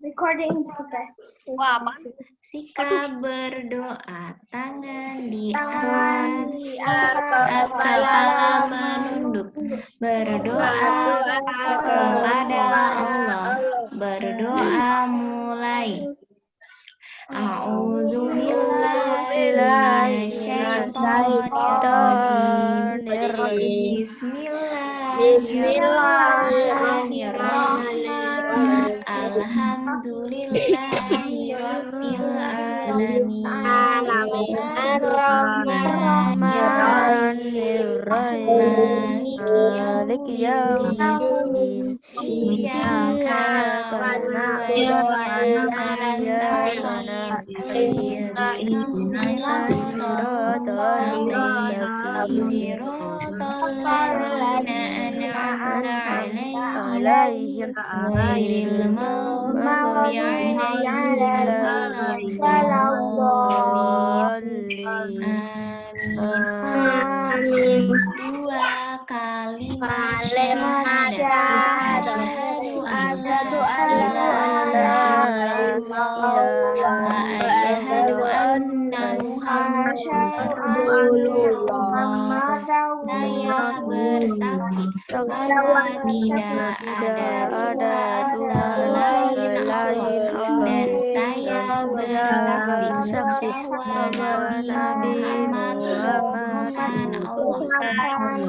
Recording progress. Wah, apa? Sikap berdoa, tangan Tangan diangkat, kepala menunduk, berdoa kepada Allah, berdoa mulai. A'udzu billahi minasyaitonir rajim. Bismillahirrahmanirrahim. Alhamdulillahi rabbil alamin. Maliki yaumiddin. Iyyaka na'budu wa iyyaka nasta'in. Ihdinas siratal mustaqim. Siratal ladzina an'amta 'alaihim ghairil maghdubi 'alaihim waladdallin. Amin. Dua kalimat syahadat. Asyhadu an la ilaha illallah wa asyhadu anna Muhammadar Rasulullah. Saya bersaksi bahwa tidak ada Tuhan selain Allah, dan saya bersaksi bahwa Nabi Muhammad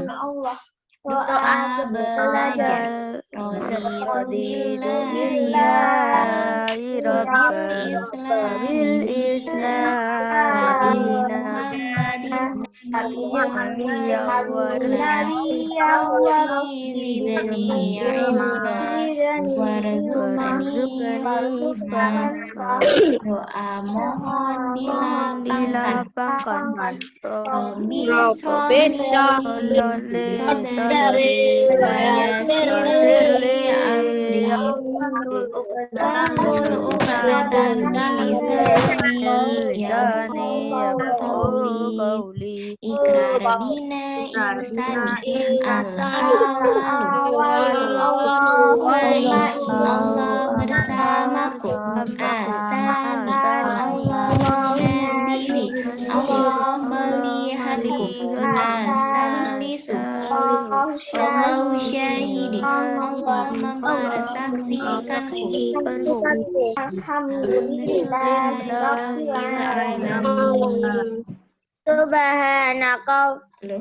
Allah. Doa belajar. Raditu billahi rabbil Islam Muhammadin nabiyyan wa zidni ilma warzuqni fahma. Doa mohon dilapangkan. Rabbi sholli ikrar bina insani Allah bersamaku, Allah sendiri, Allah melihatku, asalisu Allah syahidi, Allah mempersaksikanku. Alhamdulillahirrahmanirrahim. Subhanallah. Loh.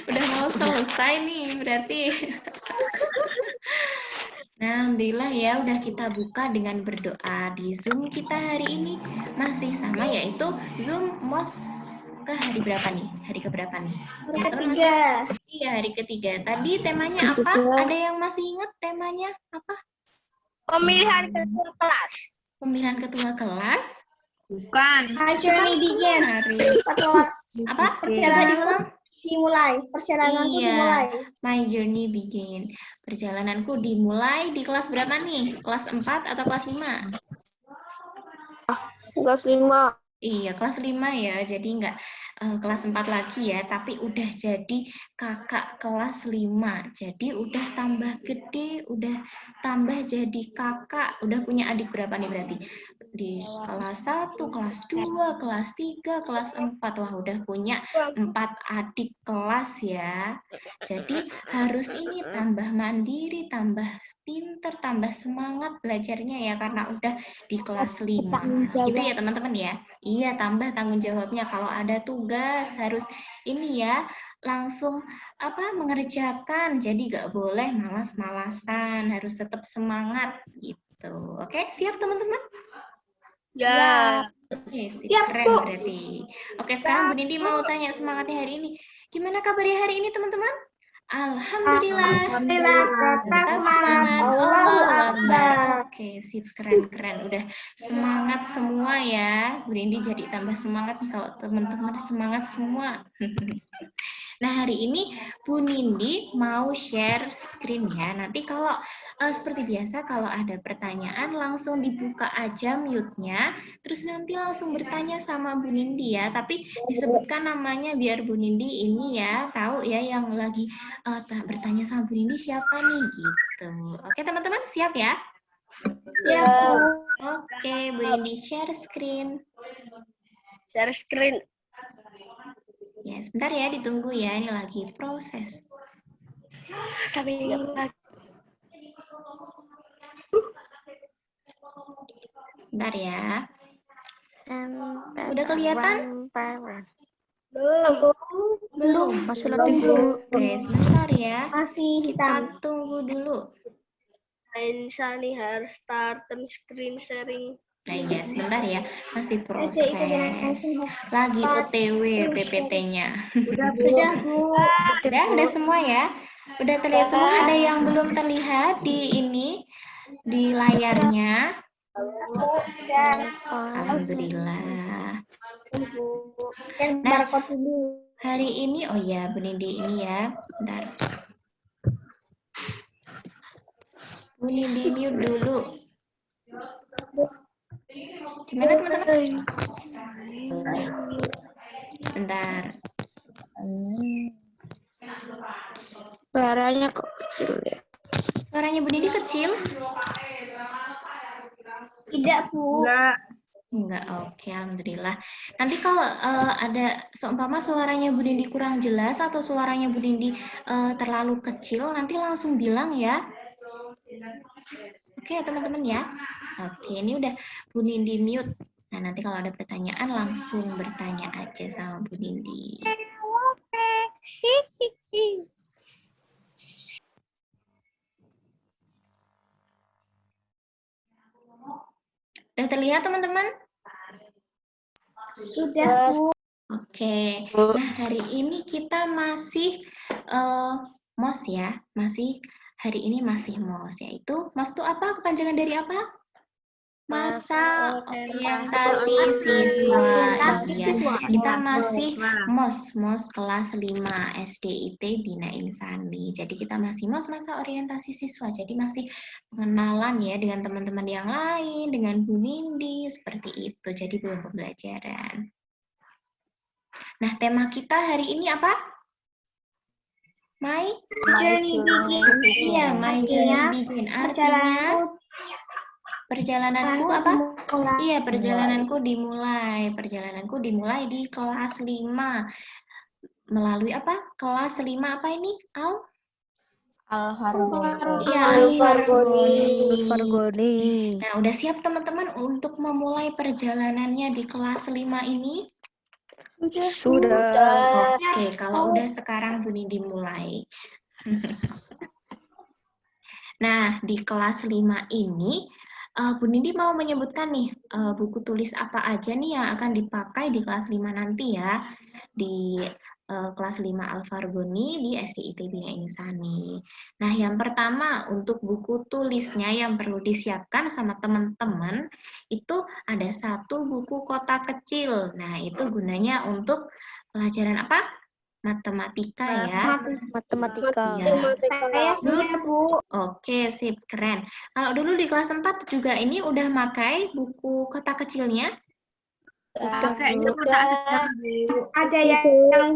Udah mau selesai nih berarti. Nah, alhamdulillah ya udah kita buka dengan berdoa di Zoom kita hari ini. Masih sama yaitu Zoom MOS ke hari berapa nih? Hari keberapa nih? Hari ketiga. Iya, hari ketiga. Tadi temanya apa? Ada yang masih ingat temanya apa? Pemilihan ketua kelas. Pemilihan ketua kelas? Bukan. Journey begin. Apa? Coba diulang. Perjalananku Iya, dimulai. my journey begin. Perjalananku dimulai di kelas berapa nih? Kelas 4 atau kelas 5? Kelas 5. Iya, kelas 5 ya. Jadi nggak kelas 4 lagi ya, tapi udah jadi kakak kelas 5. Jadi udah tambah gede, udah tambah jadi kakak. Udah punya adik berapa nih berarti? Di kelas 1, kelas 2, kelas 3, kelas 4. Wah, udah punya 4 adik kelas ya. Jadi harus ini tambah mandiri, tambah pinter, tambah semangat belajarnya ya, karena udah di kelas 5. Gitu ya teman-teman ya. Iya, tambah tanggung jawabnya. Kalau ada tugas harus ini ya, langsung mengerjakan. Jadi nggak boleh malas-malasan, harus tetap semangat gitu. Oke, siap teman-teman? Ya. Oke, Siap, keren Bu. berarti. Oke, sekarang Bu Nindi mau tanya semangatnya hari ini. Gimana kabarnya hari ini teman-teman? Alhamdulillah. Tetap semangat. Allahu Akbar. Oke, sip, keren-keren. Udah semangat semua ya. Bu Nindi jadi tambah semangat nih kalau teman-teman semangat semua. Nah, hari ini Bu Nindi mau share screen ya. Nanti kalau seperti biasa kalau ada pertanyaan langsung dibuka aja mute-nya. Terus nanti langsung bertanya sama Bu Nindi ya. Tapi disebutkan namanya biar Bu Nindi ini ya tahu ya yang lagi bertanya sama Bu Nindi siapa nih gitu. gitu. Oke teman-teman, siap ya? Siap. Oke, Bu Nindi share screen. Share screen. Ya, sebentar ya, ditunggu ya, ini lagi proses. Sampai lagi. Bentar ya. Udah kelihatan? Belum. Masih loading dulu. Oke, sebentar ya. Masih hitam. Kita tunggu dulu. Insani harus start screen sharing. Nah, iya, sebentar ya. Masih proses. SDIT Lagi OTW PPT-nya. Sudah, Bu. Udah semua ya? Udah terlihat semua? Ada yang belum terlihat di layarnya? Alhamdulillah. Yang barcode dulu. Hari ini, oh ya, Bu Nindi ini ya. Bentar. Bu Nindi mute dulu. Gimana teman-teman? Bentar. Suaranya kok kecil ya? Suaranya Bu Nindi kecil? Tidak, Bu. Enggak, oke, alhamdulillah. Nanti kalau ada seumpama suaranya Bu Nindi kurang jelas atau suaranya Bu Nindi terlalu kecil, nanti langsung bilang ya. Oke, teman-teman ya. Oke, ini udah Bu Nindi mute. Nah, nanti kalau ada pertanyaan langsung bertanya aja sama Bu Nindi. Udah terlihat, teman-teman? Sudah, Bu. Oke, nah hari ini kita masih MOS ya, hari ini masih MOS, yaitu MOS itu apa? Kepanjangan dari apa? Masa Orientasi Siswa. Iya, kita masih MOS kelas 5 SDIT Bina Insani. Jadi kita masih MOS Masa Orientasi Siswa. Jadi masih pengenalan ya dengan teman-teman yang lain, dengan Bu Nindi, seperti itu. Jadi belum pembelajaran. Nah, tema kita hari ini apa? My Journey begin. Iya, my journey begin. Artinya perjalananku apa? Iya, perjalananku dimulai. Perjalananku dimulai di kelas 5. Melalui apa? Kelas 5 apa ini? Iya, Al-Fargoni. Nah, udah siap teman-teman untuk memulai perjalanannya di kelas 5 ini? Sudah. Oke, kalau udah sekarang Bu Nindi mulai. Nah, di kelas 5 ini, Bu Nindi mau menyebutkan nih, buku tulis apa aja nih yang akan dipakai di kelas 5 nanti ya. Di kelas 5 Al-Fargoni di SDIT Bina Insani. Nah, yang pertama untuk buku tulisnya yang perlu disiapkan sama teman-teman, itu ada satu buku kotak kecil. Nah, itu gunanya untuk pelajaran apa? Matematika ya. Matematika. Ya. Saya sudah, Bu. Oke, sip, keren. Kalau dulu di kelas 4 juga ini udah pakai buku kotak kecilnya? Ada yang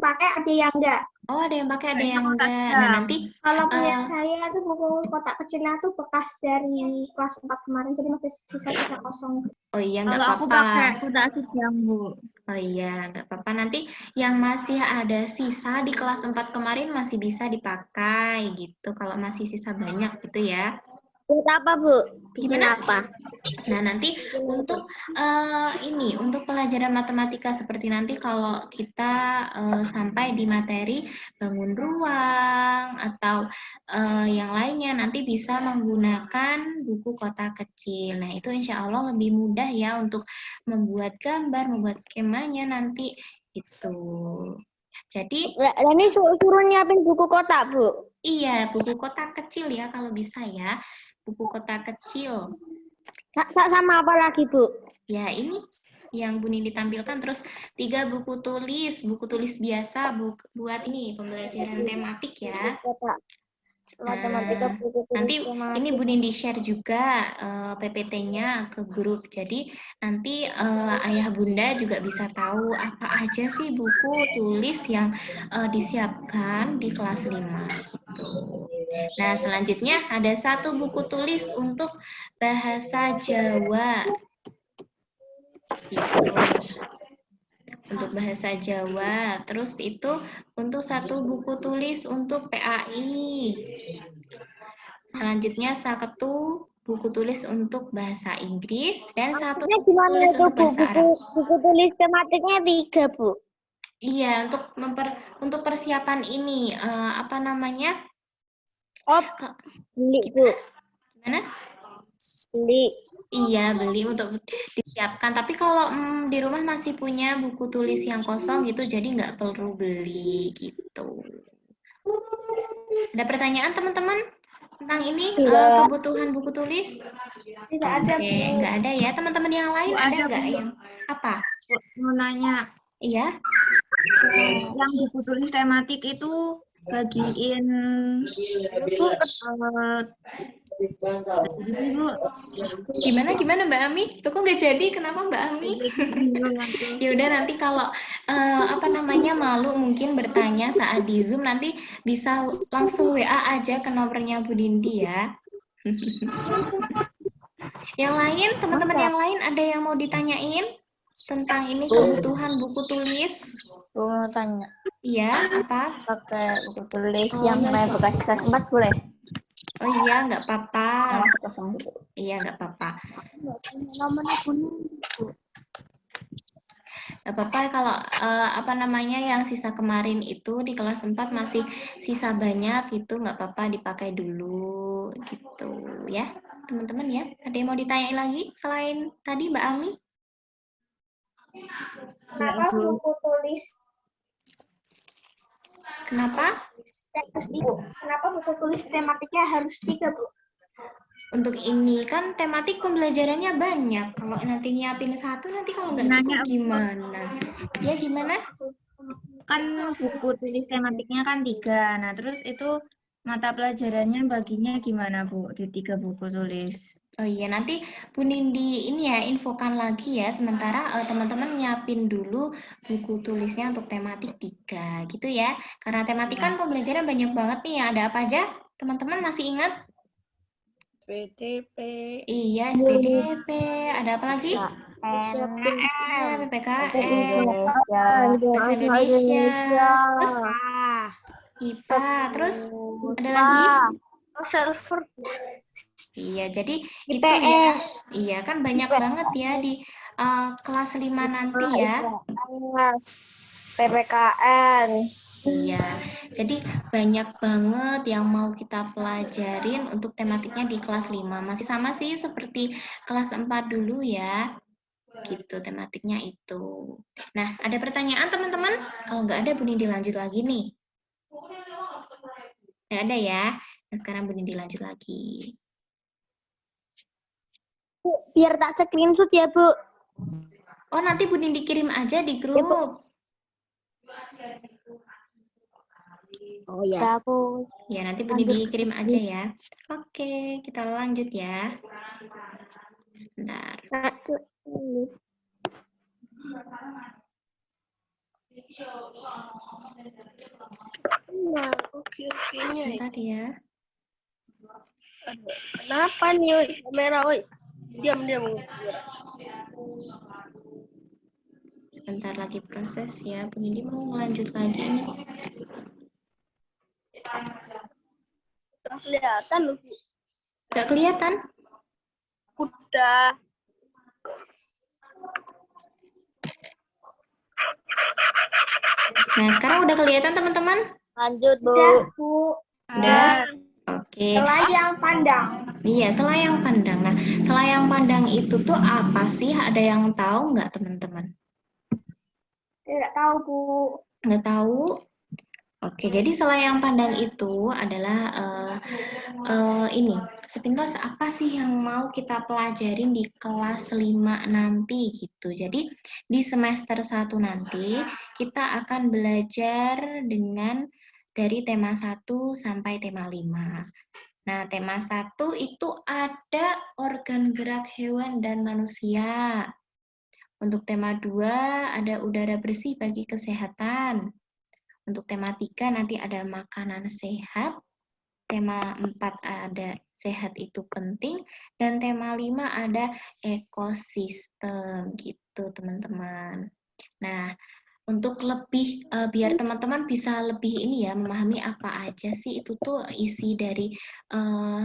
pakai, ada yang enggak. Oh, ada yang pakai, ada yang enggak. Nah, nanti Kalau punya saya tuh buku kotak kecilnya tuh bekas dari kelas 4 kemarin, jadi masih sisa-sisa kosong. oh iya, nggak Kalau aku apa-apa. pakai kuda yang Bu. Oh iya, nggak apa-apa. Nanti yang masih ada sisa di kelas 4 kemarin masih bisa dipakai gitu. Kalau masih sisa banyak gitu ya. Buat apa, Bu? Bikin Gimana? apa? Nah, nanti untuk untuk pelajaran matematika seperti nanti kalau kita sampai di materi bangun ruang atau yang lainnya nanti bisa menggunakan buku kotak kecil. Nah, itu insya Allah lebih mudah ya untuk membuat gambar, membuat skemanya nanti itu. Jadi, Ini suruh nyiapin buku kotak, Bu. iya, buku kotak kecil ya kalau bisa ya. Buku kotak kecil. Sama apa lagi, Bu? Ya, ini yang Bu Nindi tampilkan. Terus 3 buku tulis biasa buat ini pembelajaran tematik ya. Nah, nanti ini Bu Nindi share juga PPT-nya ke grup. Jadi nanti ayah bunda juga bisa tahu apa aja sih buku tulis yang disiapkan di kelas 5 gitu. Nah, selanjutnya ada satu buku tulis untuk bahasa Jawa. Gitu. Untuk bahasa Jawa. Terus itu untuk satu buku tulis untuk PAI. Selanjutnya satu buku tulis untuk bahasa Inggris dan satu buku tulis untuk bahasa Arab. Buku tulis tematiknya 3, Bu. Iya, untuk persiapan ini apa namanya? Beli, Bu. Gimana? Beli. Iya, beli untuk disiapkan. Tapi kalau di rumah masih punya buku tulis yang kosong gitu, jadi nggak perlu beli gitu. Ada pertanyaan teman-teman tentang ini kebutuhan buku tulis? Tidak ada. Oke, nggak ada ya. Teman-teman yang lain ada nggak yang apa? Mau nanya, Iya. yang buku tulis tematik itu bagiin Gimana Mbak Ami? Kok nggak jadi? Kenapa Mbak Ami? Ya udah nanti kalau apa namanya malu mungkin bertanya saat di Zoom nanti bisa langsung WA aja ke nomornya Bu Dindi ya. Yang lain, teman-teman yang lain ada yang mau ditanyain tentang ini kebutuhan buku tulis? Mau tanya. Iya, apa? Pakai buku tulis yang mulai bekas kelas 4 boleh? Oh iya, nggak apa-apa. Masih kosong gitu. Iya, nggak apa-apa. Nggak apa-apa kalau apa namanya yang sisa kemarin itu di kelas 4 masih sisa banyak itu nggak apa-apa dipakai dulu gitu ya teman-teman ya. Ada yang mau ditanyain lagi selain tadi Mbak Ami? Kenapa buku tulis? Kenapa? Kenapa buku tulis tematiknya harus 3, Bu? Untuk ini kan tematik pembelajarannya banyak. Kalau nanti nyiapin satu nanti kalau nggak cukup gimana? Ya gimana? kan buku tulis tematiknya kan 3. Nah, terus itu mata pelajarannya baginya gimana, Bu, di 3 buku tulis? Oh iya, nanti Bu Nindi ini ya infokan lagi ya. Sementara teman-teman nyiapin dulu buku tulisnya untuk tematik 3 gitu ya. Karena tematik kan pembelajaran banyak banget nih. Ada apa aja? Teman-teman masih ingat? PDP. Iya, SPDP. Ada apa lagi? PPKN, Bahasa Indonesia, terus IPA, terus ada lagi? Server. Iya, jadi itu ya. Iya, kan banyak banget ya di kelas 5 nanti ya. PPKN. Iya, jadi banyak banget yang mau kita pelajarin untuk tematiknya di kelas 5. Masih sama sih seperti kelas 4 dulu ya. Gitu tematiknya itu. Nah, ada pertanyaan teman-teman? Kalau nggak ada, Bu Nindi lanjut lagi nih. Nggak ada ya? Nah, sekarang Bu Nindi lanjut lagi. Biar tak screenshot ya, Bu. Oh, nanti Bu Nindi kirim aja di grup. Oh ya. Ya, nanti Bu Nindi kirim aja ya. Oke, kita lanjut ya. Sebentar. Sebentar ya. Kenapa nih, kamera, oi? Diam. Sebentar lagi proses ya. Bu Nindi mau lanjut lagi nih. Udah kelihatan loh, Bu. Nggak kelihatan? Udah. Nah, sekarang udah kelihatan teman-teman? Lanjut, Bu. Udah, Bu. Udah? Oke. Selayang pandang. Iya, selayang pandang. Nah, selayang pandang itu tuh apa sih? Ada yang tahu nggak teman-teman? Tidak tahu, Bu. Nggak tahu? Oke, jadi selayang pandang itu adalah ini. Sepintas apa sih yang mau kita pelajarin di kelas 5 nanti gitu. Jadi di semester 1 nanti kita akan belajar dengan dari tema 1 sampai tema 5. Nah, tema 1 itu ada organ gerak hewan dan manusia. Untuk tema 2 ada udara bersih bagi kesehatan. Untuk tema 3 nanti ada makanan sehat. Tema 4 ada sehat itu penting. Dan tema 5 ada ekosistem gitu, teman-teman. Nah, untuk lebih biar teman-teman bisa lebih ini ya memahami apa aja sih itu tuh isi dari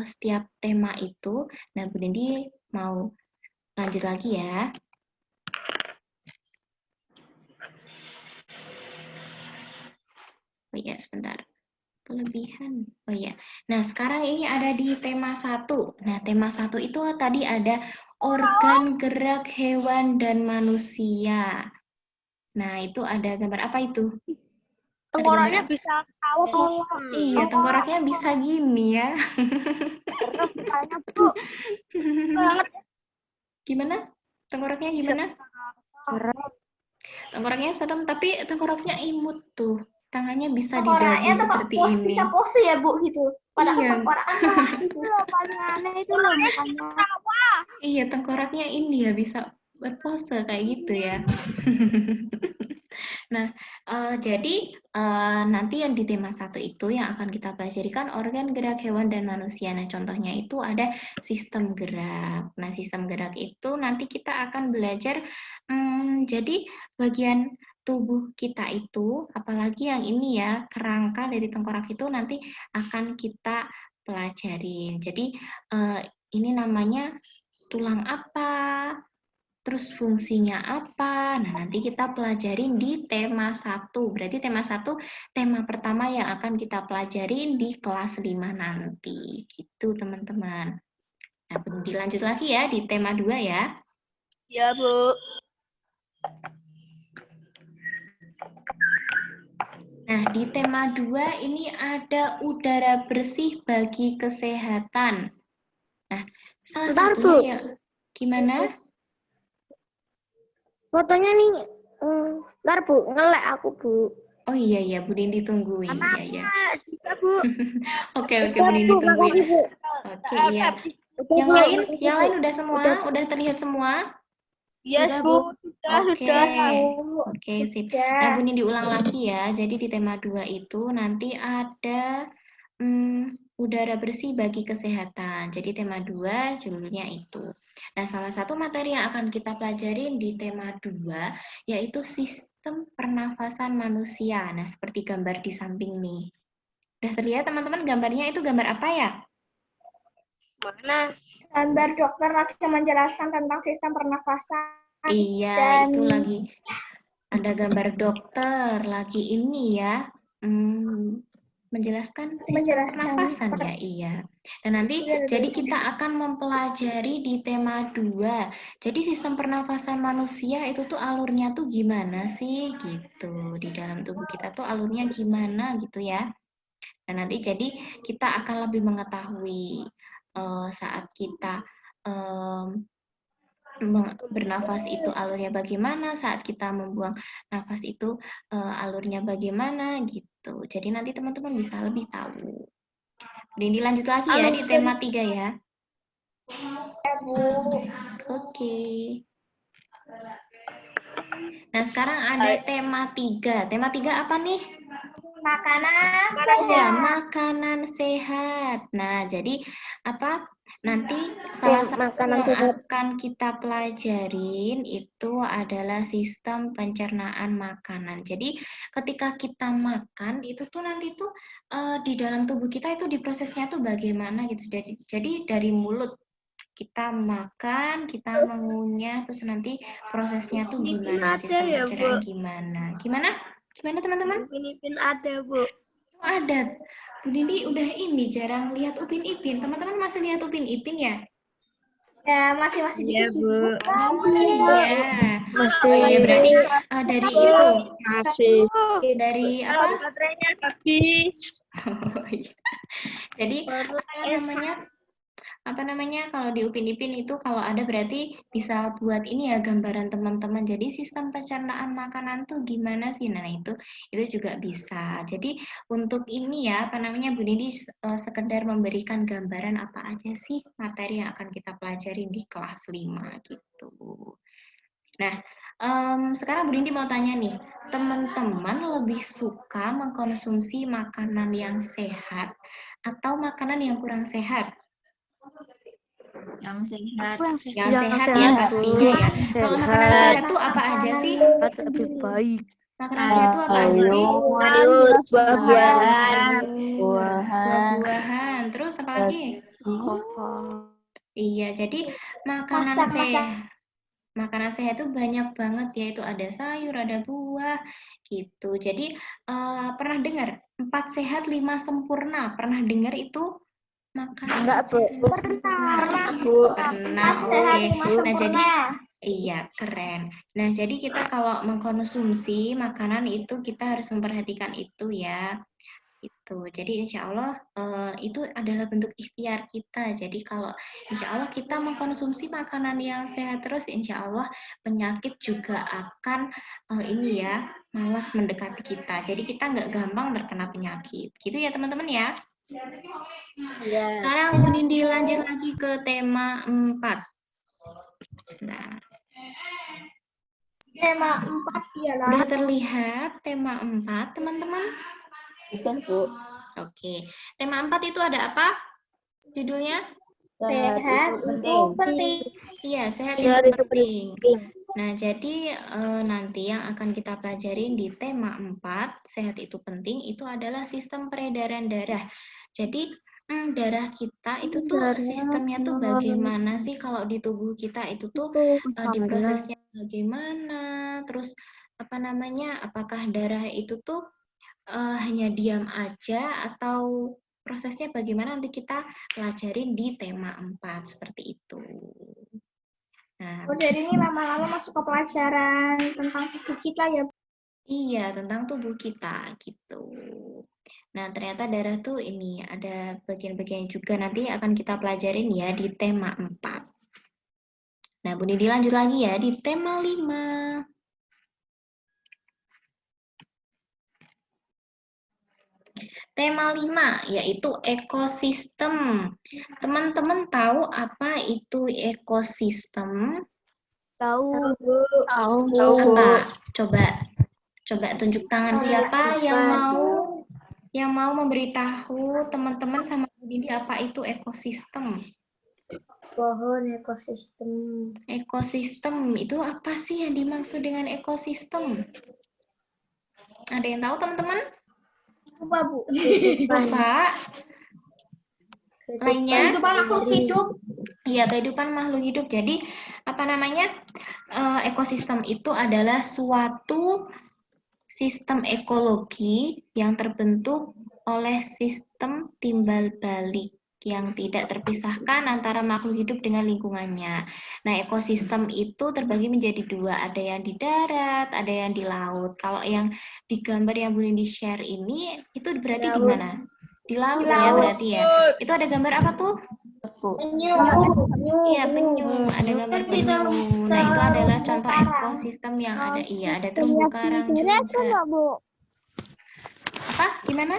setiap tema itu. Nah, Bu Nindi mau lanjut lagi ya. Oh iya, sebentar. Kelebihan. Oh iya. Nah, sekarang ini ada di tema 1. Nah, tema 1 itu tadi ada organ gerak hewan dan manusia. Nah, itu ada gambar apa itu? Tengkoraknya bisa tahu Bu. Iya, tengkoraknya bisa gini ya. Kayaknya Bu. Banget. Gimana? Tengkoraknya gimana? Serem. Tengkoraknya serem, tapi tengkoraknya imut tuh. Tangannya bisa di Tengkoraknya dagu tuh seperti pos, ini. bisa pose ya Bu gitu. Padahal Iya. tengkorak kan gitu. Paling aneh itu loh makanya. Iya, tengkoraknya ini ya bisa berpose kayak gitu ya. Nah, jadi nanti yang di tema 1 itu yang akan kita pelajari kan organ gerak hewan dan manusia. Nah, contohnya itu ada sistem gerak. Nah, sistem gerak itu nanti kita akan belajar jadi bagian tubuh kita itu, apalagi yang ini ya, kerangka dari tengkorak itu nanti akan kita pelajarin. Jadi, ini namanya tulang apa, terus fungsinya apa. Nah, nanti kita pelajarin di tema 1. Berarti tema 1, tema pertama yang akan kita pelajarin di kelas 5 nanti. Gitu, teman-teman. Nah, dilanjut lagi ya di tema 2 ya. Ya Bu. Nah, di tema 2 ini ada udara bersih bagi kesehatan. Nah, salah Bentar, satunya Bu. ya, gimana? Fotonya nih. Bentar Bu, ngelek aku Bu. Oh iya, iya, Bu Dindi tungguin. Iya, iya. Bisa Bu. Oke, Bu Dindi tungguin. Makasih Bu. Oke, iya. Udah, Yang Bu. lain, Makasih, yang Bu. lain udah semua? Udah terlihat semua? Yes Sudah, Bu. Bu. Oke. Oke, sip. Nah, Ya. Bu Nindi ulang lagi ya. Jadi di tema 2 itu nanti ada udara bersih bagi kesehatan. Jadi tema 2 judulnya itu. Nah, salah satu materi yang akan kita pelajarin di tema 2 yaitu sistem pernafasan manusia. Nah, seperti gambar di samping nih. Udah terlihat teman-teman gambarnya itu gambar apa ya? Mana? Gambar dokter lagi menjelaskan tentang sistem pernafasan. Iya, Dan- itu lagi ada gambar dokter lagi ini ya, menjelaskan sistem pernafasan ya, iya. Dan nanti jadi kita akan mempelajari di tema 2. Jadi sistem pernafasan manusia itu tuh alurnya tuh gimana sih gitu. Di dalam tubuh kita tuh alurnya gimana gitu ya. Dan nanti jadi kita akan lebih mengetahui saat kita bernafas itu alurnya bagaimana, saat kita membuang nafas itu alurnya bagaimana gitu. Jadi nanti teman-teman bisa lebih tahu. Dini lanjut lagi ya di tema 3 ya. Oke. Nah, sekarang ada tema 3. Tema 3 apa nih? Makanan Ya, makanan sehat. Nah, jadi apa? Nanti salah satu makanan yang sehat. akan kita pelajarin itu adalah sistem pencernaan makanan. Jadi, ketika kita makan itu tuh nanti tuh di dalam tubuh kita itu diprosesnya tuh bagaimana gitu. Jadi dari mulut kita makan, kita mengunyah, terus nanti prosesnya tuh gimana, Ada sistem ya, pencernaan Bu? gimana. Gimana? Gimana teman-teman? Upin ada, Bu. Oh, ada. Bu Dindi udah ini jarang lihat Upin Ipin. Teman-teman masih lihat Upin Ipin ya? Ya, masih Iya, dikit, Bu. Iya. Masih. Oh iya berarti dari itu, Masih. dari apa? Baterainya habis. Oh, iya. Jadi apa namanya? apa namanya, kalau di Upin Ipin itu kalau ada berarti bisa buat ini ya gambaran teman-teman. Jadi sistem pencernaan makanan tuh gimana sih? Nah, itu juga bisa. Jadi untuk ini ya, apa namanya, Bu Nindi sekedar memberikan gambaran apa aja sih materi yang akan kita pelajari di kelas 5 gitu. Nah, sekarang Bu Nindi mau tanya nih, teman-teman lebih suka mengkonsumsi makanan yang sehat atau makanan yang kurang sehat? Yang sehat. Yang Yang sehat ya sehat, pastinya ya. Kalau makanan Sehat. sehat tuh apa aja sih? Lebih baik. Makanan sehat tuh apa aja sih? Sayur, buah-buahan, Buah-buahan. Terus apa lagi? Iya, jadi makanan sehat itu banyak banget, yaitu ada sayur, ada buah, gitu. Jadi pernah dengar 4 sehat 5 sempurna? Pernah dengar itu makanan Enggak, Bu. Pernah. Pernah, Sehat oke. 5 Nah, sempurna. jadi iya, keren. Nah, jadi kita kalau mengkonsumsi makanan itu kita harus memperhatikan itu ya. Itu. Jadi insya Allah itu adalah bentuk ikhtiar kita. Jadi kalau insya Allah kita mengkonsumsi makanan yang sehat terus, insya Allah penyakit juga akan ini ya, malas mendekati kita. Jadi kita nggak gampang terkena penyakit. Gitu ya teman-teman ya. Sekarang Bu Nindi lanjut lagi ke tema 4. Nah, Tema 4 ya lah. udah terlihat tema 4 teman-teman? Bukan, Bu. Oke, tema 4 itu ada apa? Judulnya? Sehat itu penting. Iya, sehat Sehat itu itu penting. Nah, jadi nanti yang akan kita pelajarin di tema 4, sehat itu penting, itu adalah sistem peredaran darah. Jadi, darah kita itu tuh sistemnya tuh bagaimana sih kalau di tubuh kita itu tuh diprosesnya bagaimana, terus apa namanya, apakah darah itu tuh hanya diam aja atau prosesnya bagaimana nanti kita pelajarin di tema 4 seperti itu. Nah, Jadi ini lama-lama masuk ke pelajaran tentang tubuh kita ya. iya, tentang tubuh kita gitu. Nah, ternyata darah tuh ini ada bagian-bagian juga nanti akan kita pelajarin ya di tema 4. Nah, Bu Nidi lanjut lagi ya di tema 5. Tema 5 yaitu ekosistem. Teman-teman tahu apa itu ekosistem? Tahu. Apa? Coba tunjuk tangan siapa yang mau memberitahu teman-teman sama Bu Didi apa itu ekosistem? Pohon ekosistem. Ekosistem itu apa sih yang dimaksud dengan ekosistem? Ada yang tahu teman-teman? Lupa, Bu. Lupa? Lainnya? Kehidupan makhluk hidup. Iya, kehidupan makhluk hidup. Jadi, apa namanya? Ekosistem itu adalah suatu sistem ekologi yang terbentuk oleh sistem timbal balik yang tidak terpisahkan antara makhluk hidup dengan lingkungannya. Nah, ekosistem itu terbagi menjadi 2, ada yang di darat, ada yang di laut. Kalau yang di gambar yang boleh di-share ini, itu berarti di mana? Di laut ya berarti ya. Itu ada gambar apa tuh? Penyu. Iya, penyu. Ada gambar penyu. Nah, itu adalah contoh ekosistem yang ada. Iya, ada terumbu karang juga. Apa? Gimana?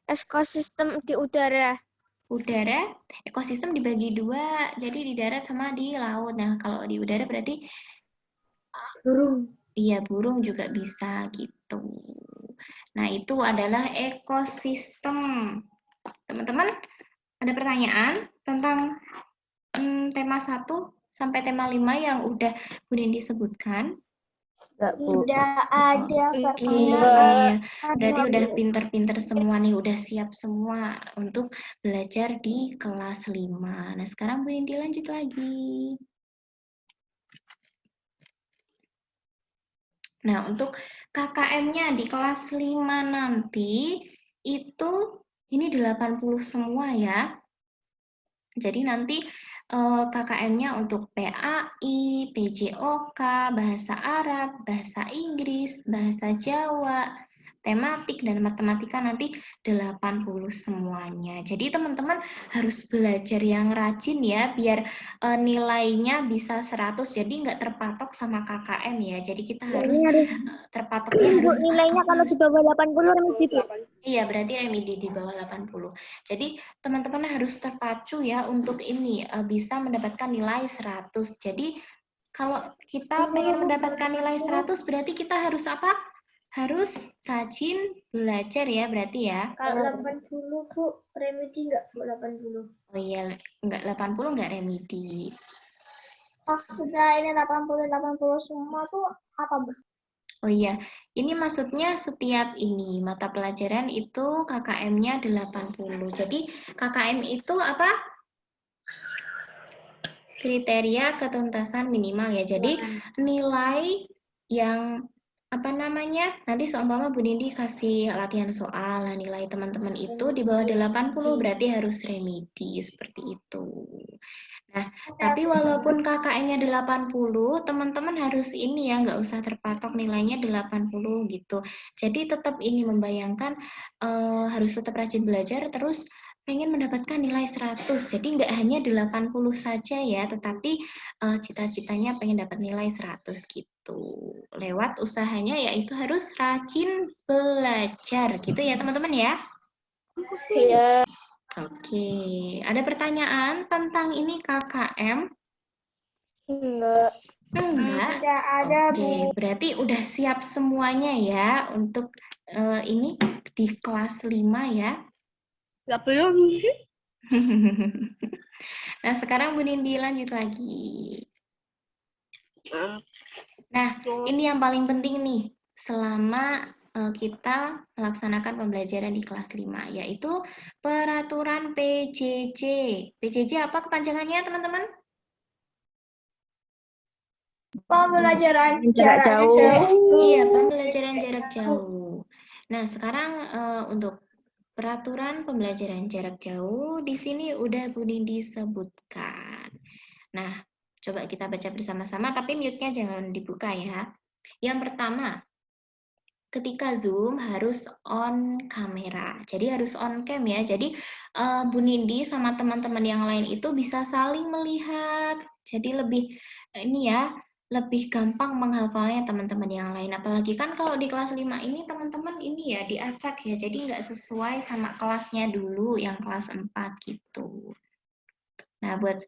Ekosistem di udara. Udara, ekosistem dibagi 2, jadi di darat sama di laut. Nah, kalau di udara berarti Burung. iya, burung juga bisa gitu. Nah, itu adalah ekosistem. Teman-teman, ada pertanyaan tentang tema 1 sampai tema 5 yang udah Bu Nindi sebutkan? Tidak ada pertanyaan. Iya, berarti udah pinter-pinter semua nih, udah siap semua untuk belajar di kelas 5. Nah, sekarang Bu Nindi lanjut lagi. Nah, untuk KKM-nya di kelas 5 nanti, itu ini 80 semua ya. Jadi nanti KKM-nya untuk PAI, PJOK, Bahasa Arab, Bahasa Inggris, Bahasa Jawa, tematik dan matematika nanti 80 semuanya. Jadi teman-teman harus belajar yang rajin ya, biar nilainya bisa 100, jadi nggak terpatok sama KKM ya. Jadi kita harus terpatoknya Bu, harus nilainya kalau di bawah 80 remedi, Bu. iya, berarti remedi di bawah 80. Jadi teman-teman harus terpacu ya untuk ini bisa mendapatkan nilai 100. Jadi kalau kita pengen mendapatkan nilai 100 berarti kita harus apa? Harus rajin belajar ya berarti ya. Kalau 80, Bu, remedi nggak, Bu, 80? Oh iya, enggak 80 enggak remedi. Maksudnya ini 80 semua tuh apa, Bu? Oh iya, ini maksudnya setiap ini mata pelajaran itu KKM-nya 80. Jadi KKM itu apa? Kriteria ketuntasan minimal ya. Jadi nilai yang apa namanya? Nanti seumpama Bu Nindi kasih latihan soal, nah nilai teman-teman itu di bawah 80 berarti harus remedi seperti itu. Nah, tapi walaupun KKN-nya 80, teman-teman harus ini ya, nggak usah terpatok nilainya 80 gitu. Jadi tetap ini membayangkan harus tetap rajin belajar, terus pengen mendapatkan nilai 100. Jadi nggak hanya 80 saja ya, tetapi cita-citanya pengen dapat nilai 100 gitu. Lewat usahanya yaitu harus rajin belajar gitu ya teman-teman ya. Iya. Oke, ada pertanyaan tentang ini KKM? Enggak. Enggak. Tidak ada, Oke, berarti udah siap semuanya ya untuk ini di kelas 5 ya. Enggak belum. Nah, sekarang Bu Nindi lanjut lagi. Nah, ini yang paling penting nih selama kita melaksanakan pembelajaran di kelas 5, yaitu peraturan PJJ. PJJ apa kepanjangannya, teman-teman? Pembelajaran Jarak jarak jauh. jauh. Iya, pembelajaran jarak jauh. Nah, sekarang untuk peraturan pembelajaran jarak jauh, di sini udah Bu Nindi sebutkan. Nah, coba kita baca bersama-sama, tapi mute-nya jangan dibuka ya. Yang pertama, ketika Zoom harus on kamera. Jadi harus on cam ya. Jadi Bu Nindi sama teman-teman yang lain itu bisa saling melihat. Jadi lebih ini ya, lebih gampang menghafalnya teman-teman yang lain. Apalagi kan kalau di kelas 5 ini teman-teman ini ya diacak ya. Jadi nggak sesuai sama kelasnya dulu yang kelas 4 gitu. Nah, buat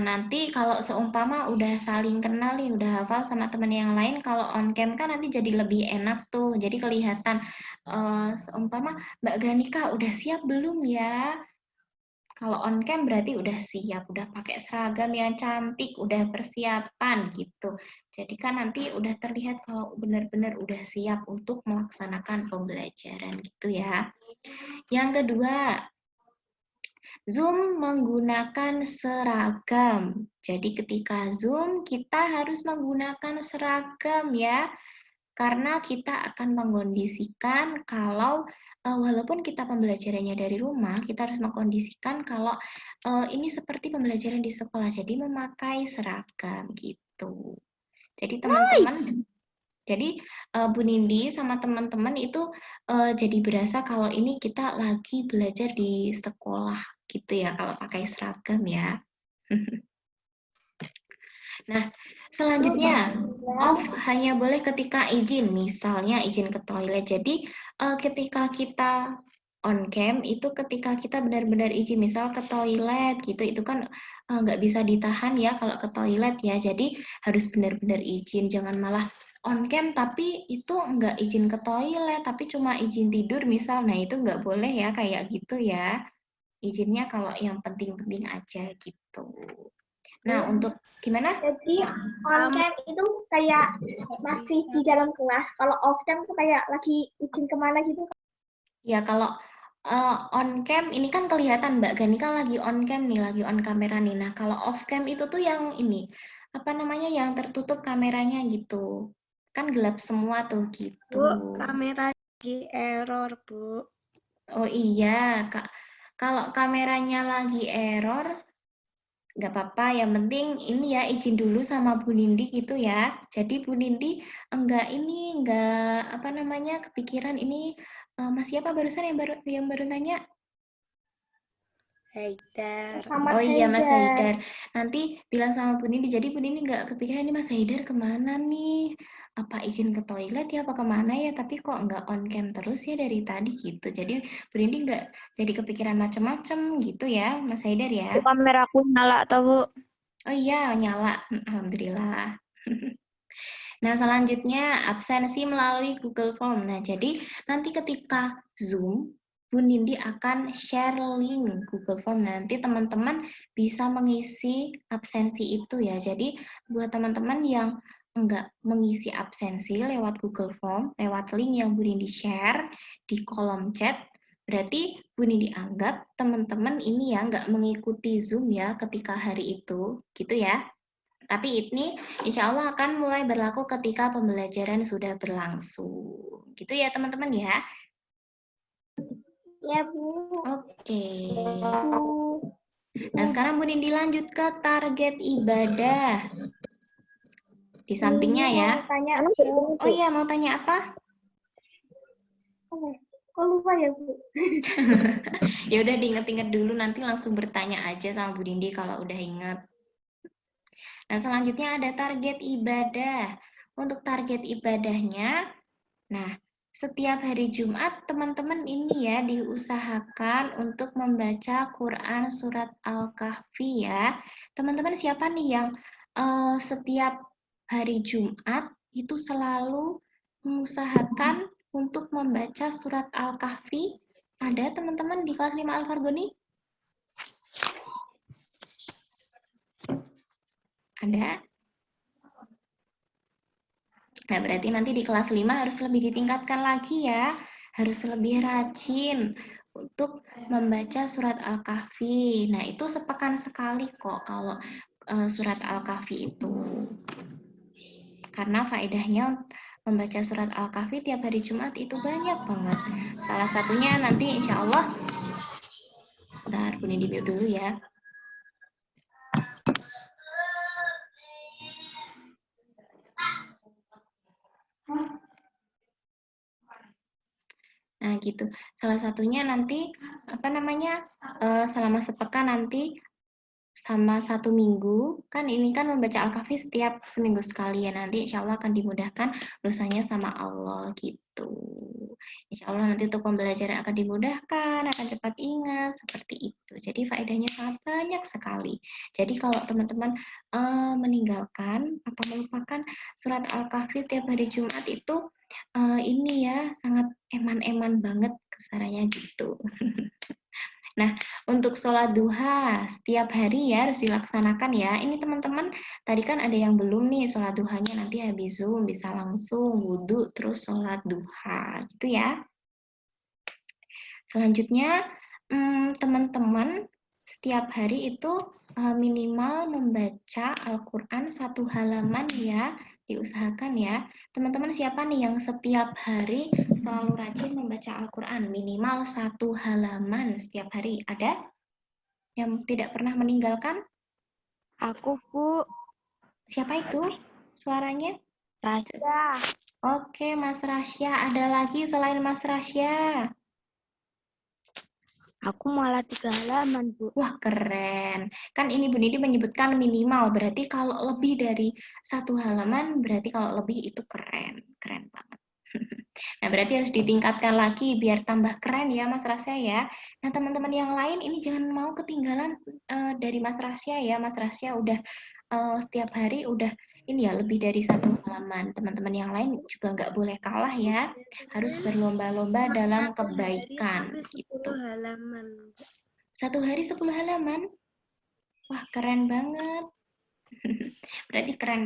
nanti kalau seumpama udah saling kenal nih, udah hafal sama teman yang lain, kalau on cam kan nanti jadi lebih enak tuh. Jadi kelihatan seumpama Mbak Ganika udah siap belum ya? Kalau on cam berarti udah siap, udah pakai seragam yang cantik, udah persiapan gitu. Jadi kan nanti udah terlihat kalau benar-benar udah siap untuk melaksanakan pembelajaran gitu ya. Yang kedua, Zoom menggunakan seragam. Jadi ketika Zoom kita harus menggunakan seragam ya. Karena kita akan mengkondisikan kalau walaupun kita pembelajarannya dari rumah, kita harus mengkondisikan kalau ini seperti pembelajaran di sekolah. Jadi memakai seragam gitu. Jadi teman-teman jadi Bu Nindi sama teman-teman itu jadi berasa kalau ini kita lagi belajar di sekolah gitu ya kalau pakai seragam ya. Nah, selanjutnya off hanya boleh ketika izin, misalnya izin ke toilet. Jadi ketika kita on cam itu ketika kita benar-benar izin, misal ke toilet gitu, itu kan nggak bisa ditahan ya kalau ke toilet ya. Jadi harus benar-benar izin, jangan malah on cam tapi itu nggak izin ke toilet, tapi cuma izin tidur misal. Nah itu nggak boleh ya kayak gitu ya. Izinnya kalau yang penting-penting aja gitu. Nah untuk gimana? Jadi on cam itu kayak masih di dalam kelas. Kalau off cam tuh kayak lagi izin kemana gitu. Ya kalau on cam ini kan kelihatan Mbak Gani kan lagi on cam nih, lagi on kamera nih. Nah kalau off cam itu tuh yang ini apa namanya yang tertutup kameranya gitu. Kan gelap semua tuh gitu. Bu, kamera lagi error, Bu. Oh iya, Kak. Kalau kameranya lagi error, nggak apa-apa, yang penting ini ya izin dulu sama Bu Nindi gitu ya. Jadi Bu Nindi enggak apa namanya kepikiran ini Mas siapa barusan yang baru nanya? Haidar. Muhammad Oh iya Mas Haidar. Haidar. Nanti bilang sama Bu Nindi. Jadi Bu Nindi nggak kepikiran ini Mas Haidar kemana nih? Apa izin ke toilet ya? Apa kemana ya? Tapi kok nggak on cam terus ya dari tadi gitu. Jadi Bu Nindi nggak jadi kepikiran macem-macem gitu ya Mas Haidar ya. Kameraku nyala atau Bu? Oh iya nyala. Alhamdulillah. Nah, selanjutnya absensi melalui Google Form. Nah, jadi nanti ketika Zoom, Bu Nindi akan share link Google Form. Nanti teman-teman bisa mengisi absensi itu ya. Jadi buat teman-teman yang enggak mengisi absensi lewat Google Form, lewat link yang Bu Nindi share di kolom chat, berarti Bu Nindi anggap teman-teman ini ya enggak mengikuti Zoom ya ketika hari itu, gitu ya. Tapi ini insya Allah akan mulai berlaku ketika pembelajaran sudah berlangsung. Gitu ya teman-teman ya. Ya, Bu. Oke. Bu. Nah sekarang Bu Nindi lanjut ke target ibadah. Di sampingnya Ini ya. mau tanya, Bu. Oh iya mau tanya apa? Kok lupa ya, Bu? Ya udah diinget-inget dulu nanti langsung bertanya aja sama Bu Nindi kalau udah inget. Nah selanjutnya ada target ibadah. Untuk target ibadahnya, nah setiap hari Jumat, teman-teman ini ya diusahakan untuk membaca Quran Surat Al-Kahfi ya. Teman-teman siapa nih yang setiap hari Jumat itu selalu mengusahakan untuk membaca Surat Al-Kahfi? Ada teman-teman di kelas 5 Al-Fargoni? Ada? Nah, berarti nanti di kelas 5 harus lebih ditingkatkan lagi ya. Harus lebih rajin untuk membaca surat Al-Kahfi. Nah, itu sepekan sekali kok kalau surat Al-Kahfi itu. Karena faedahnya membaca surat Al-Kahfi tiap hari Jumat itu banyak banget. Salah satunya nanti insya Allah, bentar, Bu Nindi mute dulu ya. Nah, gitu. Salah satunya nanti apa namanya? Selama sepekan nanti sama 1 minggu, kan ini kan membaca Al-Kahfi setiap seminggu sekali ya. Nanti insya Allah akan dimudahkan dosanya sama Allah gitu. Insya Allah nanti untuk pembelajaran akan dimudahkan, akan cepat ingat, seperti itu. Jadi faedahnya sangat banyak sekali. Jadi kalau teman-teman meninggalkan atau melupakan surat Al-Kahfi setiap hari Jumat itu ini ya sangat eman-eman banget kesarannya gitu. Nah, untuk sholat duha setiap hari ya harus dilaksanakan ya. Ini teman-teman tadi kan ada yang belum nih sholat duhanya, nanti habis Zoom bisa langsung wudhu terus sholat duha gitu ya. Selanjutnya teman-teman setiap hari itu minimal membaca Al-Quran 1 halaman ya, diusahakan ya. Teman-teman siapa nih yang setiap hari selalu rajin membaca Al-Quran? Minimal 1 halaman setiap hari. Ada yang tidak pernah meninggalkan? Aku, Bu. Siapa itu suaranya? Rasya. Oke, Mas Rasya. Ada lagi selain Mas Rasya? Aku malah 3 halaman, Bu. Wah, keren. Kan ini Bu Nidi menyebutkan minimal, berarti kalau lebih dari 1 halaman, berarti kalau lebih itu keren. Keren banget. Nah, berarti harus ditingkatkan lagi biar tambah keren ya Mas Rasya ya. Nah, teman-teman yang lain ini jangan mau ketinggalan dari Mas Rasya ya. Mas Rasya udah setiap hari udah ini ya lebih dari 1 halaman. Teman-teman yang lain juga nggak boleh kalah ya. Harus berlomba-lomba dalam kebaikan gitu. 10 halaman. 1 hari 10 halaman? Wah, keren banget. Berarti keren.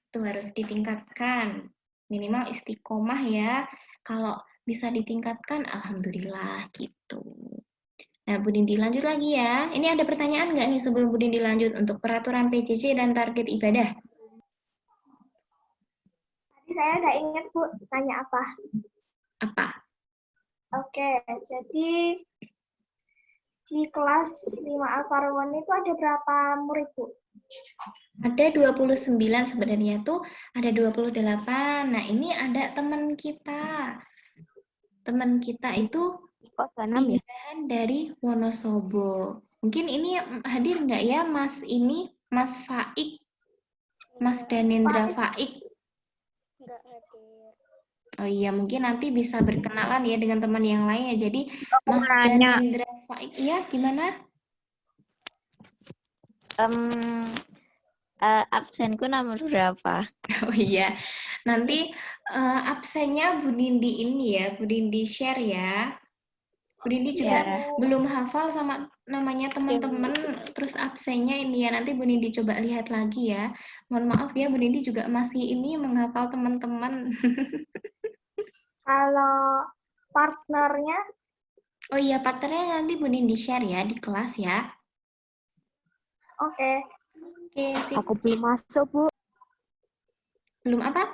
Itu harus ditingkatkan. Minimal istiqomah ya. Kalau bisa ditingkatkan, alhamdulillah gitu. Nah, Bu Dindi lanjut lagi ya. Ini ada pertanyaan nggak nih sebelum Bu Dindi lanjut untuk peraturan PJJ dan target ibadah? Tadi saya udah ingat, Bu, tanya apa. Apa? Oke, jadi di kelas 5 Alfarwan itu ada berapa murid, Bu? Ada 29 sebenarnya tuh, ada 28. Nah, ini ada teman kita. Teman kita itu Kok tanam ya? pindahan dari Wonosobo. Mungkin ini hadir nggak ya Mas ini, Mas Faik, Mas Danendra Faik? Enggak hadir. Oh iya, mungkin nanti bisa berkenalan ya dengan teman yang lain ya. Jadi Mas nanya. Danendra Faik, iya gimana? Absenku nomor berapa? Oh iya, nanti absennya Bu Nindi ini ya, Bu Nindi share ya. Bu Nindi juga belum hafal sama namanya teman-teman, terus absennya ini ya, nanti Bu Nindi coba lihat lagi ya. Mohon maaf ya, Bu Nindi juga masih ini menghafal teman-teman. Kalau partnernya, Oh iya, partnernya nanti Bu Nindi share ya di kelas ya. oke. Oke, sip. Aku belum masuk, Bu. Belum apa?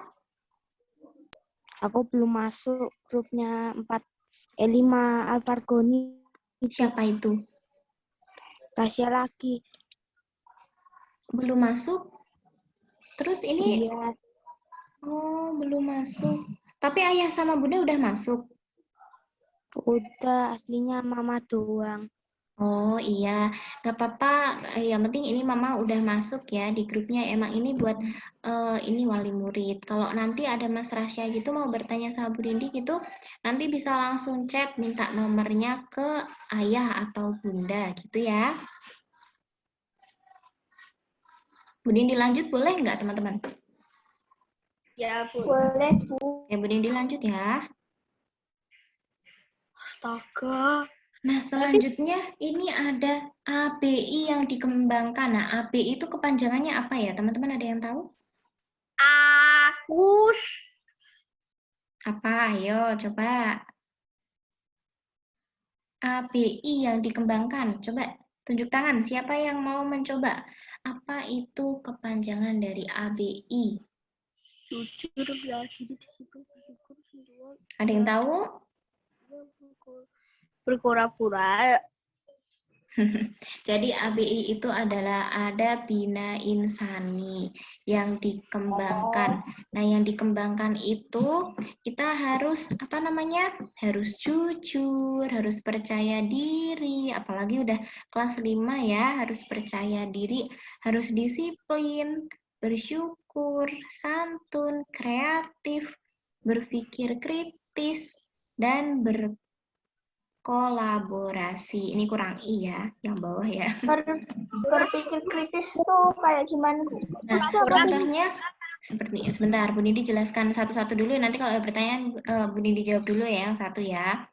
Aku belum masuk grupnya 5 Alfargoni. Siapa itu? Rahasia lagi. Belum masuk? Terus ini, Iya. oh belum masuk. Tapi ayah sama bunda udah masuk? Udah, aslinya mama doang. Oh iya, nggak apa-apa. Yang penting ini mama udah masuk ya di grupnya. Emang ini buat ini wali murid. Kalau nanti ada Mas Rasya gitu mau bertanya sama Bu Dindi gitu, nanti bisa langsung chat minta nomornya ke ayah atau bunda gitu ya. Bu Dindi lanjut boleh nggak teman-teman? Ya, Bu. Boleh, Bu. Ya Bu Dindi lanjut ya. Astaga. Nah, selanjutnya ini ada ABI yang dikembangkan. Nah, ABI itu kepanjangannya apa ya? Teman-teman ada yang tahu? Akus. Apa? Ayo, coba. ABI yang dikembangkan. Coba tunjuk tangan. Siapa yang mau mencoba? Apa itu kepanjangan dari ABI? Jujur belas di situ. Ada yang tahu? Berpura-pura. Jadi ABI itu adalah ada Bina Insani yang dikembangkan. Nah, yang dikembangkan itu kita harus apa namanya? Harus jujur, harus percaya diri, apalagi udah kelas 5 ya, harus percaya diri, harus disiplin, bersyukur, santun, kreatif, berpikir kritis, dan kolaborasi. Ini kurang I ya, yang bawah ya. Berpikir kritis tuh kayak gimana? Nah, contohnya seperti sebentar, Bu Nindi jelaskan satu-satu dulu. Nanti kalau ada pertanyaan, Bu Nindi jawab dulu ya, yang satu ya.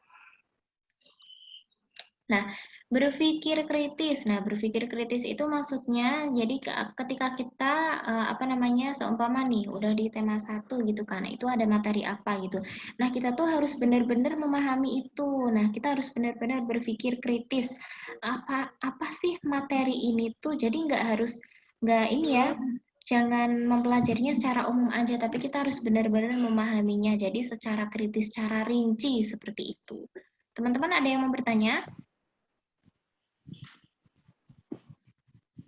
Nah, berpikir kritis. Nah, berpikir kritis itu maksudnya jadi ketika kita apa namanya seumpama nih udah di tema 1 gitu kan. Itu ada materi apa gitu. Nah, kita tuh harus benar-benar memahami itu. Nah, kita harus benar-benar berpikir kritis. Apa sih materi ini tuh? Jadi nggak ini ya. Jangan mempelajarinya secara umum aja, tapi kita harus benar-benar memahaminya. Jadi secara kritis, secara rinci seperti itu. Teman-teman ada yang mau bertanya?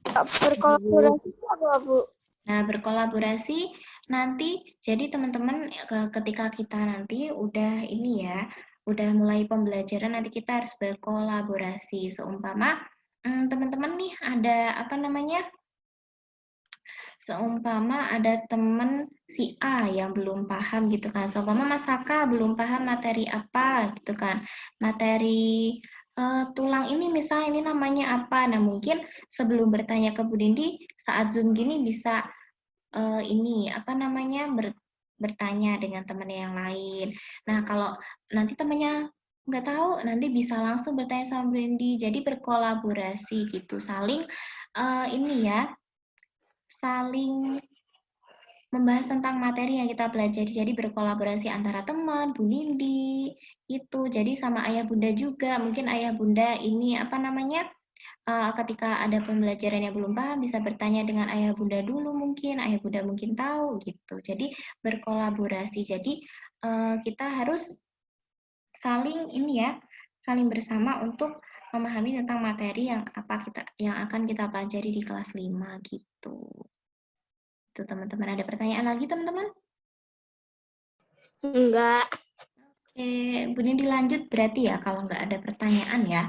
Berkolaborasi apa, Bu? Nah, berkolaborasi nanti, jadi teman-teman ketika kita nanti udah ini ya, udah mulai pembelajaran, nanti kita harus berkolaborasi. Seumpama teman-teman nih ada apa namanya? Seumpama ada teman si A yang belum paham gitu kan. Seumpama Mas Saka belum paham materi apa gitu kan. Materi tulang ini misalnya ini namanya apa. Nah, mungkin sebelum bertanya ke Bu Dindi, saat Zoom gini bisa ini apa namanya bertanya dengan teman yang lain. Nah, kalau nanti temannya nggak tahu, nanti bisa langsung bertanya sama Bu Dindi. Jadi berkolaborasi gitu, saling ini ya, saling membahas tentang materi yang kita pelajari. Jadi berkolaborasi antara teman, Bu Nindi, itu. Jadi sama ayah bunda juga. Mungkin ayah bunda ini apa namanya? Ketika ada pembelajaran yang belum paham bisa bertanya dengan ayah bunda dulu mungkin. Ayah bunda mungkin tahu gitu. Jadi berkolaborasi. Jadi kita harus saling ini ya, saling bersama untuk memahami tentang materi yang akan kita pelajari di kelas 5 gitu. Itu teman-teman, ada pertanyaan lagi teman-teman? Enggak. Oke, Bu Nindi lanjut berarti ya kalau nggak ada pertanyaan ya.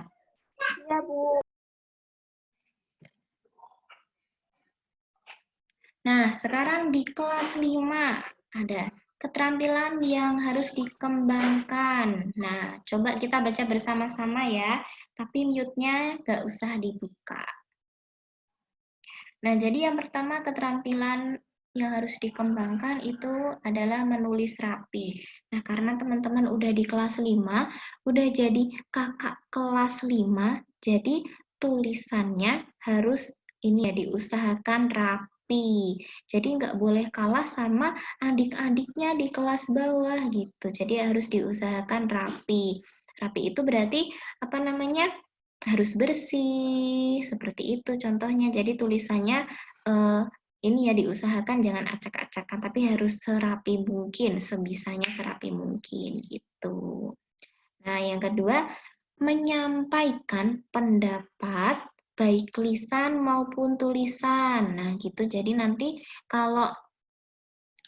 Iya, Bu. Nah, sekarang di kelas 5 ada keterampilan yang harus dikembangkan. Nah, coba kita baca bersama-sama ya, tapi mute-nya nggak usah dibuka. Nah, jadi yang pertama keterampilan yang harus dikembangkan itu adalah menulis rapi. Nah, karena teman-teman udah di kelas 5, udah jadi kakak kelas 5, jadi tulisannya harus ini ya diusahakan rapi. Jadi nggak boleh kalah sama adik-adiknya di kelas bawah gitu. Jadi harus diusahakan rapi. Rapi itu berarti apa namanya? Harus bersih, seperti itu contohnya. Jadi tulisannya ini ya diusahakan jangan acak-acakan, tapi harus serapi mungkin, sebisanya serapi mungkin gitu. Nah, yang kedua, menyampaikan pendapat baik lisan maupun tulisan. Nah, gitu. Jadi nanti kalau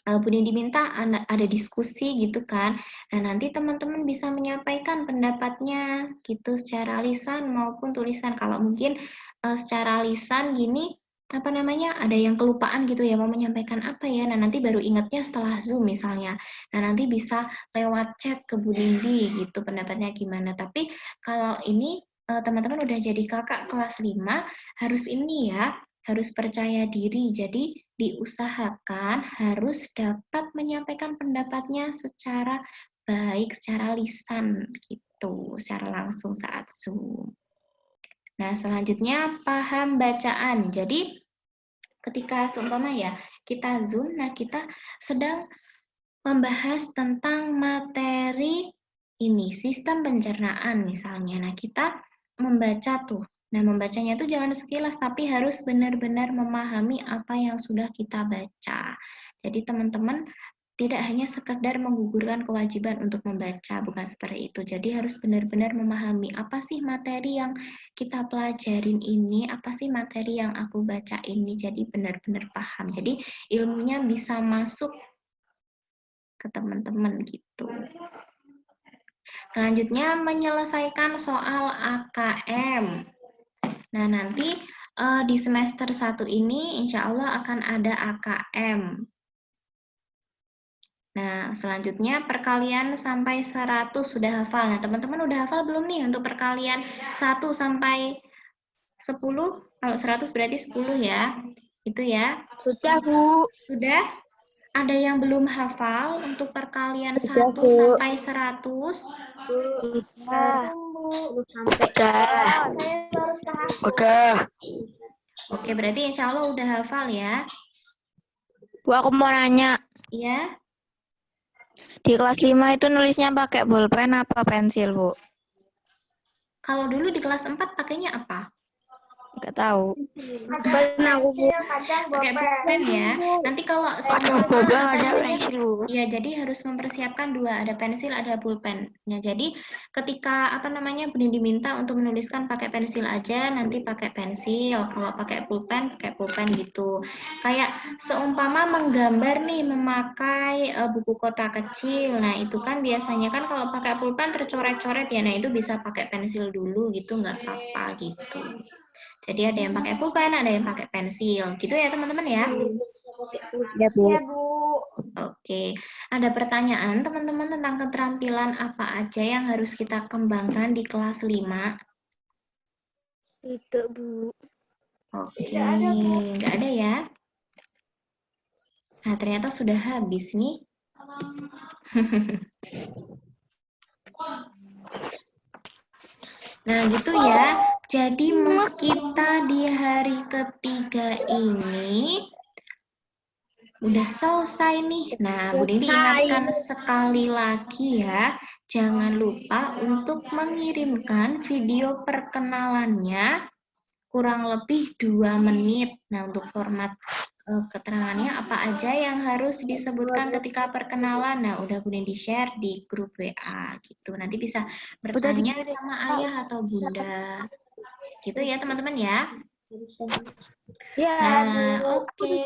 Bu Nindi diminta ada diskusi gitu kan. Nah, nanti teman-teman bisa menyampaikan pendapatnya gitu secara lisan maupun tulisan. Kalau mungkin secara lisan gini, apa namanya, ada yang kelupaan gitu ya, mau menyampaikan apa ya. Nah, nanti baru ingatnya setelah Zoom misalnya. Nah, nanti bisa lewat chat ke Bu Nindi gitu pendapatnya gimana. Tapi kalau ini teman-teman udah jadi kakak kelas 5, harus ini ya, harus percaya diri. Jadi diusahakan harus dapat menyampaikan pendapatnya secara baik, secara lisan gitu, secara langsung saat Zoom. Nah, selanjutnya paham bacaan. Jadi ketika seumpama ya kita Zoom, nah kita sedang membahas tentang materi ini, sistem pencernaan misalnya. Nah, kita membaca tuh. Nah, membacanya itu jangan sekilas, tapi harus benar-benar memahami apa yang sudah kita baca. Jadi, teman-teman tidak hanya sekedar menggugurkan kewajiban untuk membaca, bukan seperti itu. Jadi, harus benar-benar memahami apa sih materi yang kita pelajarin ini, apa sih materi yang aku baca ini. Jadi, benar-benar paham. Jadi, ilmunya bisa masuk ke teman-teman gitu. Selanjutnya menyelesaikan soal AKM. Nah, nanti di semester 1 ini insya Allah akan ada AKM. Nah, selanjutnya perkalian sampai 100 sudah hafal. Nah, teman-teman udah hafal belum nih untuk perkalian 1 sampai 10? Kalau 100 berarti 10 ya. Itu ya. Sudah, Bu. Sudah? Ada yang belum hafal untuk perkalian Sudah, 1 Bu. sampai 100? Udah. Sampai Udah. Saya baru setengah. Udah. Oke, berarti insya Allah udah hafal ya. Bu, aku mau nanya. Iya? Di kelas 5 itu nulisnya pakai bolpen apa pensil, Bu? Kalau dulu di kelas 4 pakainya apa? Nggak tahu. Kadang pensil, kadang Pakai pulpen ya. Nanti kalau ya, jadi harus mempersiapkan dua, ada pensil, ada pulpen. Nah, jadi ketika apa namanya Bu Nindi diminta untuk menuliskan pakai pensil aja, nanti pakai pensil. Kalau pakai pulpen gitu. Kayak seumpama menggambar nih memakai buku kotak kecil. Nah, itu kan biasanya kan kalau pakai pulpen tercoret-coret ya. Nah, itu bisa pakai pensil dulu gitu, nggak apa-apa gitu. Jadi ada yang pakai pulpen, ada yang pakai pensil. Gitu ya teman-teman ya? Ya, Bu. Ya, Bu. Oke. Ada pertanyaan teman-teman tentang keterampilan apa aja yang harus kita kembangkan di kelas 5? Tidak, Bu. Oke, nggak ada ya? Nah, ternyata sudah habis nih. Nah, gitu ya. Jadi, kita di hari ketiga ini udah selesai nih. Nah, Bu Nindi ingatkan sekali lagi ya, jangan lupa untuk mengirimkan video perkenalannya kurang lebih 2 menit. Nah, untuk format keterangannya apa aja yang harus disebutkan ketika perkenalan. Nah, udah boleh di-share di grup WA gitu. Nanti bisa bertanya sama ayah atau bunda. Gitu ya, teman-teman ya. Nah, oke.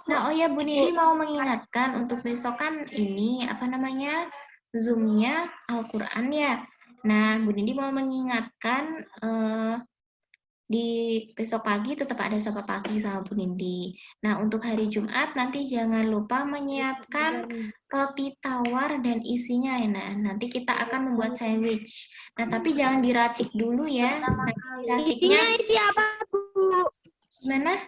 Nah, oh ya Bu Nindi mau mengingatkan untuk besok kan ini apa namanya? Zoom-nya Al-Qur'an ya. Nah, Bu Nindi mau mengingatkan di besok pagi tetap ada sapa pagi sama Bu Nindi. Nah, untuk hari Jumat nanti jangan lupa menyiapkan roti tawar dan isinya ya. Nah, nanti kita akan membuat sandwich. Nah, tapi jangan diracik dulu ya. Nanti diraciknya Isi apa, Bu? gimana?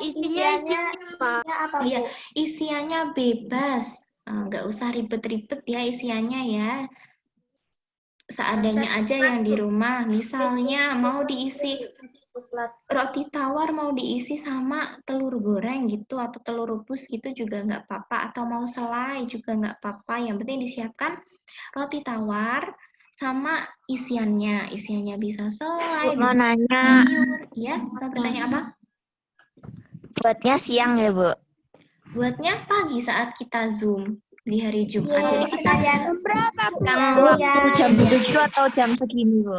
Isiannya apa, Bu? Iya, isiannya bebas. Nggak usah ribet-ribet ya isiannya ya. Seadanya aja yang di rumah. Misalnya mau diisi roti tawar mau diisi sama telur goreng gitu atau telur rebus gitu juga nggak apa-apa, atau mau selai juga nggak apa-apa. Yang penting disiapkan roti tawar sama isiannya. Isiannya bisa selai, Mau bisa nanya, sayur. Ya, mau bertanya apa? buatnya siang ya, Bu? Buatnya pagi saat kita Zoom di hari Jumat. Jadi kita Berapa, Bu? Jam Jam 7 atau jam segini, Bu?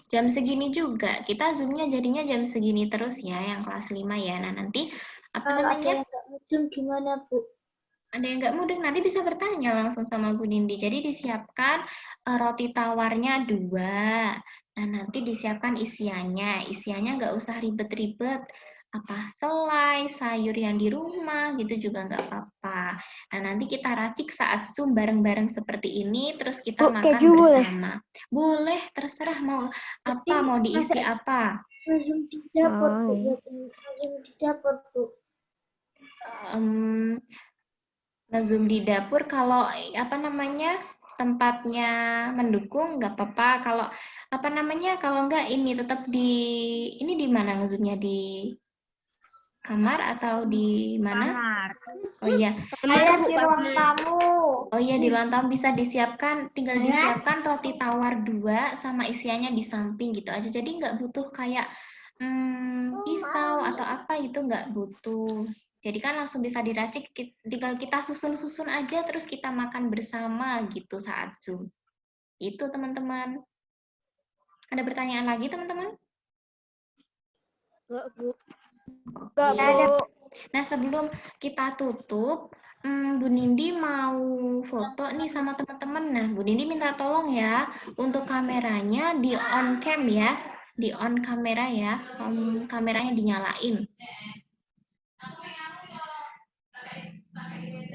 jam segini juga. Kita Zoom-nya jadinya jam segini terus ya, yang kelas 5 ya. Nah, nanti apa namanya? Mudeng gimana, Bu? Ada yang nggak mudeng, nanti bisa bertanya langsung sama Bu Nindi. Jadi disiapkan roti tawarnya 2. Nah, nanti disiapkan isiannya. Isiannya nggak usah ribet-ribet. Apa selai, sayur yang di rumah gitu juga nggak apa-apa. Nah, nanti kita racik saat Zoom bareng-bareng seperti ini, terus kita makan bersama. Boleh, terserah mau apa, mau diisi apa. Zoom di dapur, Bu. Zoom di dapur, Bu. Nge-Zoom di dapur kalau apa namanya tempatnya mendukung nggak apa-apa. Kalau apa namanya kalau nggak ini tetap ini di mana nge-Zoom-nya, di kamar atau di mana? Kamar. Oh iya. Saya di ruang tamu. Oh iya, di ruang tamu bisa disiapkan, tinggal disiapkan roti tawar 2 sama isiannya di samping gitu aja. Jadi nggak butuh kayak pisau atau apa itu nggak butuh. Jadi kan langsung bisa diracik, tinggal kita susun-susun aja terus kita makan bersama gitu saat Zoom. Itu teman-teman. Ada pertanyaan lagi teman-teman? Enggak, Bu. Nah, sebelum kita tutup, Bu Nindi mau foto nih sama teman-teman. Nah, Bu Nindi minta tolong ya untuk kameranya di on cam ya, di on kamera ya, kameranya dinyalain.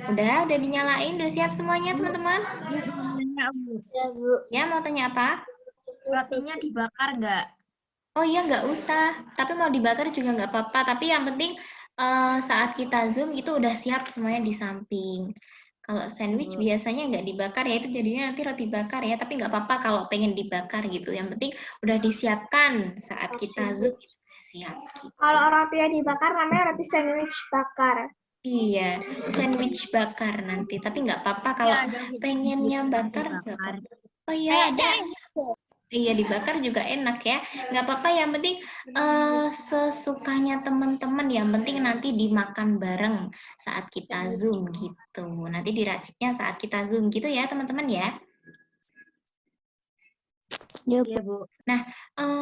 Udah dinyalain, udah siap semuanya teman-teman? Ya, mau tanya apa? Rotinya dibakar nggak? Oh iya, nggak usah. Tapi mau dibakar juga nggak apa-apa. Tapi yang penting saat kita Zoom itu udah siap semuanya di samping. Kalau sandwich biasanya nggak dibakar ya, itu jadinya nanti roti bakar ya. Tapi nggak apa-apa kalau pengen dibakar gitu. Yang penting udah disiapkan saat kita Zoom itu udah siap. Gitu. Kalau rotinya dibakar namanya roti sandwich bakar. Iya, sandwich bakar nanti. Tapi nggak apa-apa kalau pengennya bakar nggak apa-apa. Oh iya, ada. Iya, dibakar juga enak ya. Nggak apa-apa, yang penting sesukanya teman-teman. Yang penting nanti dimakan bareng saat kita Zoom gitu. Nanti diraciknya saat kita Zoom gitu ya teman-teman ya. Iya, Bu. Nah,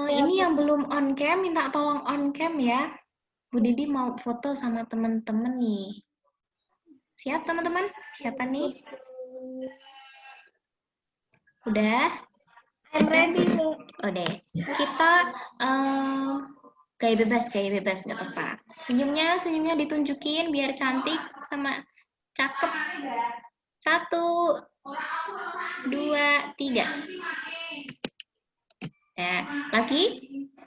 ini yang belum on cam, minta tolong on cam ya. Bu Didi mau foto sama teman-teman nih. Siap teman-teman? Siapa nih? Udah? Ready nih. Udah. Kita gaya bebas nggak apa-apa. Senyumnya ditunjukin biar cantik sama cakep. 1, 2, 3. Nah, lagi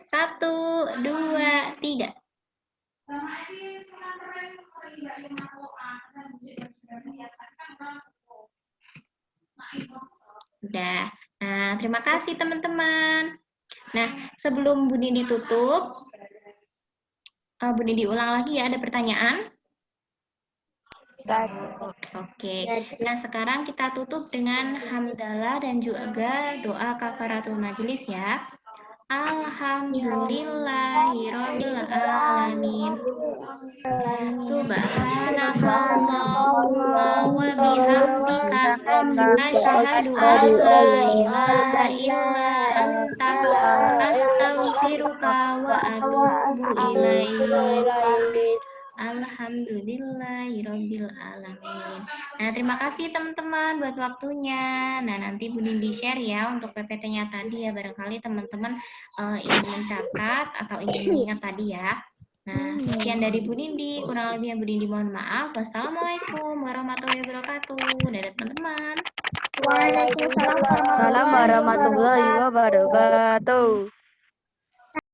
1, 2, 3. Udah. Nah, terima kasih teman-teman. Nah, sebelum Bu Nindi tutup, Bu Nindi ulang lagi ya, ada pertanyaan? Oke. Nah, sekarang kita tutup dengan hamdalah dan juga doa kafaratul majelis ya. Alhamdulillahirabbil alamin. Subhanakallahumma wa bihamdika asyhadu an la ilaha illa anta astaghfiruka wa atubu ilaik. Alhamdulillahirabbil alamin. Nah, terima kasih teman-teman buat waktunya. Nah, nanti Bu Nindi share ya untuk PPT-nya tadi ya, barangkali teman-teman ingin mencatat atau ingin mengingat tadi ya. Nah, sekian dari Bu Nindi. Kurang lebihnya Bu Nindi mohon maaf. Wassalamualaikum warahmatullahi wabarakatuh. Dadah teman-teman. Waalaikumsalam Salam warahmatullahi wabarakatuh.